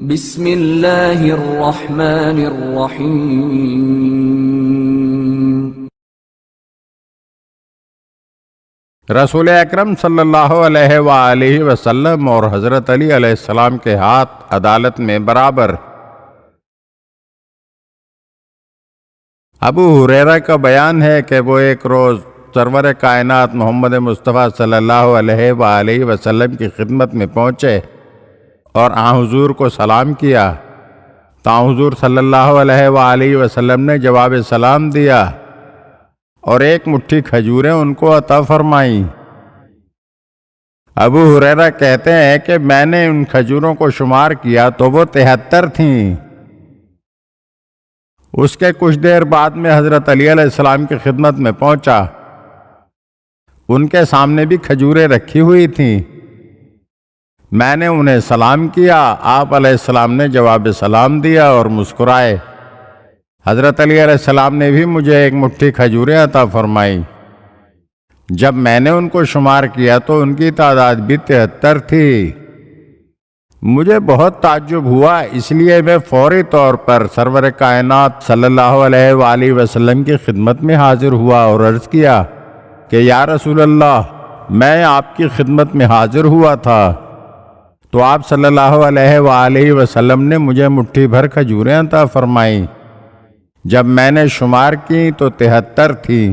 بسم اللہ الرحمن الرحیم۔ رسول اکرم صلی اللہ علیہ وآلہ وسلم اور حضرت علی علیہ السلام کے ہاتھ عدالت میں برابر۔ ابو ہریرہ کا بیان ہے کہ وہ ایک روز سرور کائنات محمد مصطفیٰ صلی اللہ علیہ وآلہ وسلم کی خدمت میں پہنچے اور حضور کو سلام کیا۔ حضور صلی اللہ علیہ وآلہ وسلم نے جواب سلام دیا اور ایک مٹھی کھجوریں ان کو عطا فرمائیں۔ ابو ہریرہ کہتے ہیں کہ میں نے ان کھجوروں کو شمار کیا تو وہ 73 تھیں۔ اس کے کچھ دیر بعد میں حضرت علی علیہ السلام کی خدمت میں پہنچا۔ ان کے سامنے بھی کھجوریں رکھی ہوئی تھیں۔ میں نے انہیں سلام کیا، آپ علیہ السلام نے جواب سلام دیا اور مسکرائے۔ حضرت علی علیہ السلام نے بھی مجھے ایک مٹھی کھجوریں عطا فرمائیں۔ جب میں نے ان کو شمار کیا تو ان کی تعداد بھی 73 تھی۔ مجھے بہت تعجب ہوا، اس لیے میں فوری طور پر سرور کائنات صلی اللہ علیہ وآلہ وسلم کی خدمت میں حاضر ہوا اور عرض کیا کہ یا رسول اللہ، میں آپ کی خدمت میں حاضر ہوا تھا تو آپ صلی اللہ علیہ وآلہ وسلم نے مجھے مٹھی بھر کھجوریں عطا فرمائیں۔ جب میں نے شمار کی تو 73 تھیں،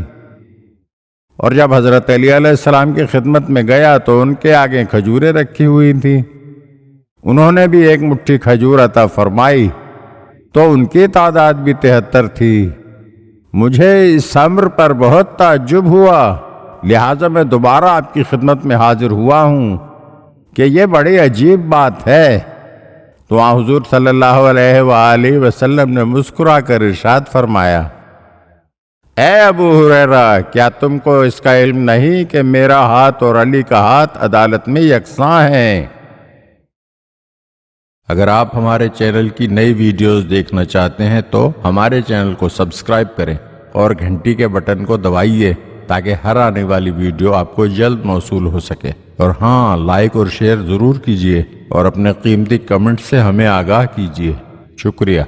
اور جب حضرت علی علیہ السلام کی خدمت میں گیا تو ان کے آگے کھجوریں رکھی ہوئی تھیں۔ انہوں نے بھی ایک مٹھی کھجور عطا فرمائی تو ان کی تعداد بھی 73 تھی۔ مجھے اس امر پر بہت تعجب ہوا، لہٰذا میں دوبارہ آپ کی خدمت میں حاضر ہوا ہوں کہ یہ بڑی عجیب بات ہے۔ تو حضور صلی اللہ علیہ وآلہ وسلم نے مسکرا کر ارشاد فرمایا، اے ابو ہریرہ، کیا تم کو اس کا علم نہیں کہ میرا ہاتھ اور علی کا ہاتھ عدالت میں یکساں ہیں؟ اگر آپ ہمارے چینل کی نئی ویڈیوز دیکھنا چاہتے ہیں تو ہمارے چینل کو سبسکرائب کریں اور گھنٹی کے بٹن کو دبائیے تاکہ ہر آنے والی ویڈیو آپ کو جلد موصول ہو سکے۔ اور ہاں، لائک اور شیئر ضرور کیجیے اور اپنے قیمتی کمنٹ سے ہمیں آگاہ کیجیے۔ شکریہ۔